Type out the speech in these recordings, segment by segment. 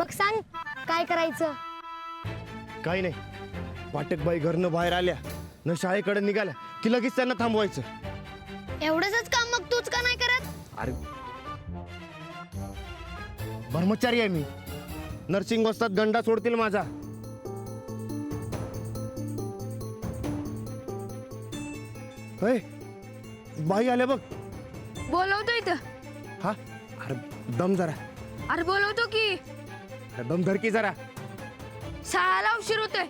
मग सांग काय करायचं? काही नाही, पाटकबाई घरनं बाहेर आल्या न शाळेकडे निघाल्या की लगेच त्यांना थांबवायचं. एवढंच काम मग तूच का नाही करत? अरे ब्रह्मचारी आहे मी, नर्सिंग वस्तात गंडा सोडतील माझा. होय, बाई आल्या बघ. बोलवतो इथं. हा, अरे दम जरा, अरे बोलवतो की. अरे दम धर की जरा. शाळेला उशीर होतोय.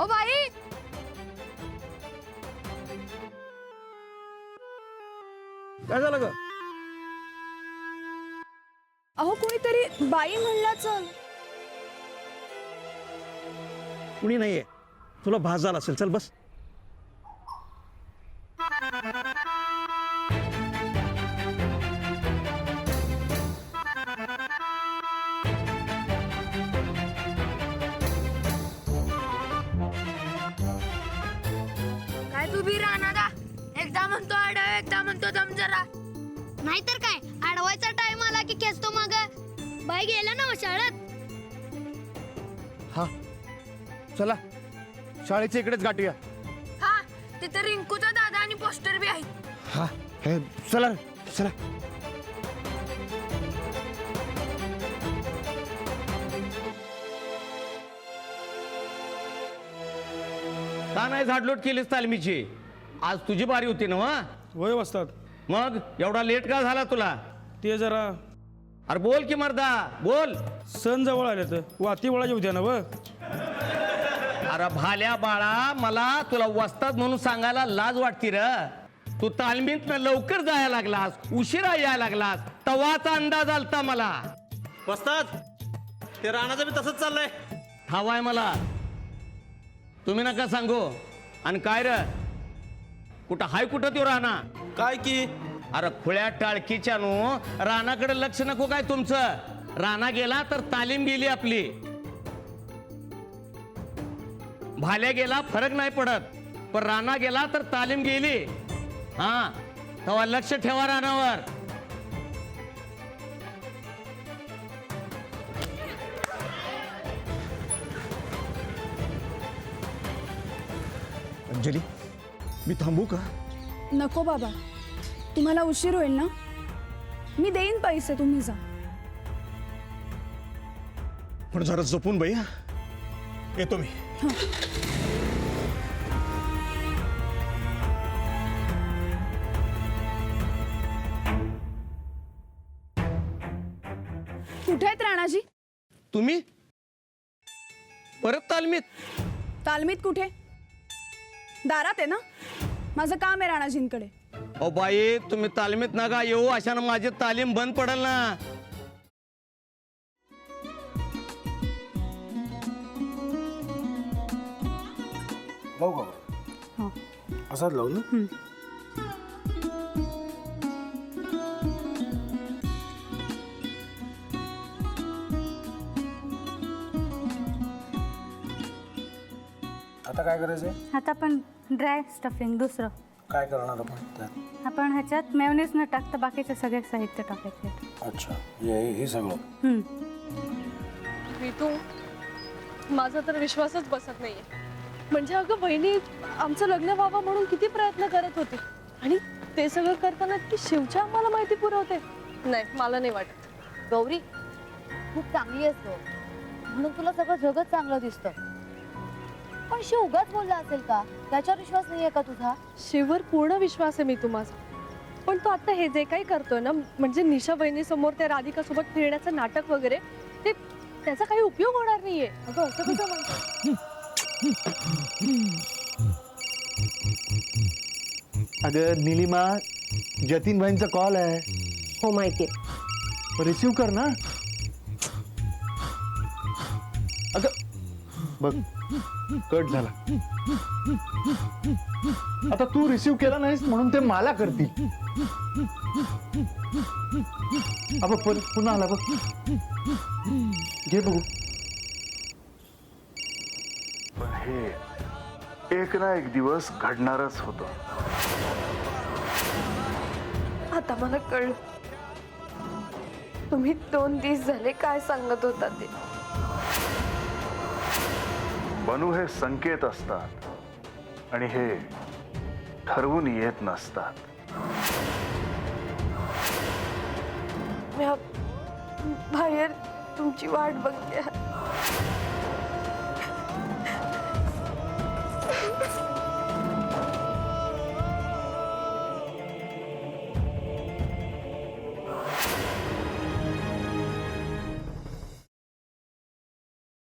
ओ बाई, काय झालं ग? अहो कोणीतरी बाई म्हणला चल. कुणी नाहीये, तुला भास झाला असेल. चल बस. काय तू बी राहणार? एकदा म्हणतो आडव, एकदा म्हणतो दम जरा. नाहीतर काय, अडवायचा टाइम आला की खेचतो माग. बाई गेला ना शाळेत. हा, चला शाळेच्या इकडेच गाठूया. हा, तिथे रिंकूचा दादा आणि पोस्टर बी आहे. हा, हे चला चला. का नाही झाडलोट केलीस तालमीची? आज तुझी बारी होती ना? वय वाजतात. मग एवढा लेट का झाला तुला? ते जरा अरे बोल की मर्दा, बोल. सण जवळ आले तर वाती वळाची होत्या ना व. अरे भाल्या बाळा, मला तुला वस्तात म्हणून सांगायला लाज वाटती र. तू तालमीत लवकर जायला लागलास, उशिरा यायला लागलास, तवाचा अंदाज आलता मला. वाजतात. ते राणाचं बी तसंच चाललंय. हवाय मला, तुम्ही नका सांगू. आणि काय र, कुठं हाय कुठं त्यो राणा? काय की अरे खुळ्या टाळकीच्या नो, रानाकडे लक्ष नको काय तुमचं? राणा गेला तर तालीम गेली आपली. भाल्या गेला फरक नाही पडत, पण राणा गेला तर तालीम गेली. हा, तेव्हा लक्ष ठेवा रानावर. अंजली, मी थांबू का? नको बाबा, तुम्हाला उशीर होईल ना. मी देईन पैसे, तुम्ही जा. पण जरा जपून बाई. येतो मी. कुठे आहेत राणाजी? तुम्ही परत तालमीत? तालमीत कुठे? दारात आहे ना. माझं काम आहे राणाजींकडे. ओ बाई, तुम्ही तालमीत नका येऊ, अशानं माझी तालीम बंद पडेल ना. लावू का? असाच लावू ना. आता काय करायचंय? आता आपण ड्राय स्टफिंग दुसरं काय करणार आपण त्यात? आपण ह्याच्यात मेयोनीज न टाकता बाकीचे सगळे साहित्य टाकायचे. अच्छा, हे सगळं. रितू, माझा तर विश्वासच बसत नाहीये. म्हणजे अगं बहिणी आमचं लग्न व्हावं म्हणून किती प्रयत्न करत होते, आणि ते सगळं करताना की शिवच्या आम्हाला माहिती पुरवते. नाही, मला नाही वाटत. गौरी खूप चांगली असतो म्हणून तुला सगळं जगत चांगलं दिसतं, पण शिव उगाच बोलला असेल का? त्याच्यावर विश्वास नाहीये का तुझा? शिववर पूर्ण विश्वास आहे मी तुम्हाला, पण तो आता हे जे काही करतोय ना, म्हणजे निशा बहिणी समोर त्या राधिका सोबत फिरण्याचं नाटक वगैरे, ते त्याचा काही उपयोग होणार नाहीये. अगं असं कसं म्हणतो? अगं निलिमा, जतीन भाईंचा कॉल आहे. हो माहितीये. रिसीव कर ना. अगं बघ, कट झाला. आता तू रिसीव केला नाहीस म्हणून ते मला करतील. अब पुन्हा आला बघ. घे बघू. हे एक ना एक दिवस घडणारच होतं. आता मला कळलं, तुम्ही 2 दिवस झाले काय सांगत होता ते. बनू हे संकेत असतात आणि हे ठरवून येत नसतात. मी बाहेर तुमची वाट बघते.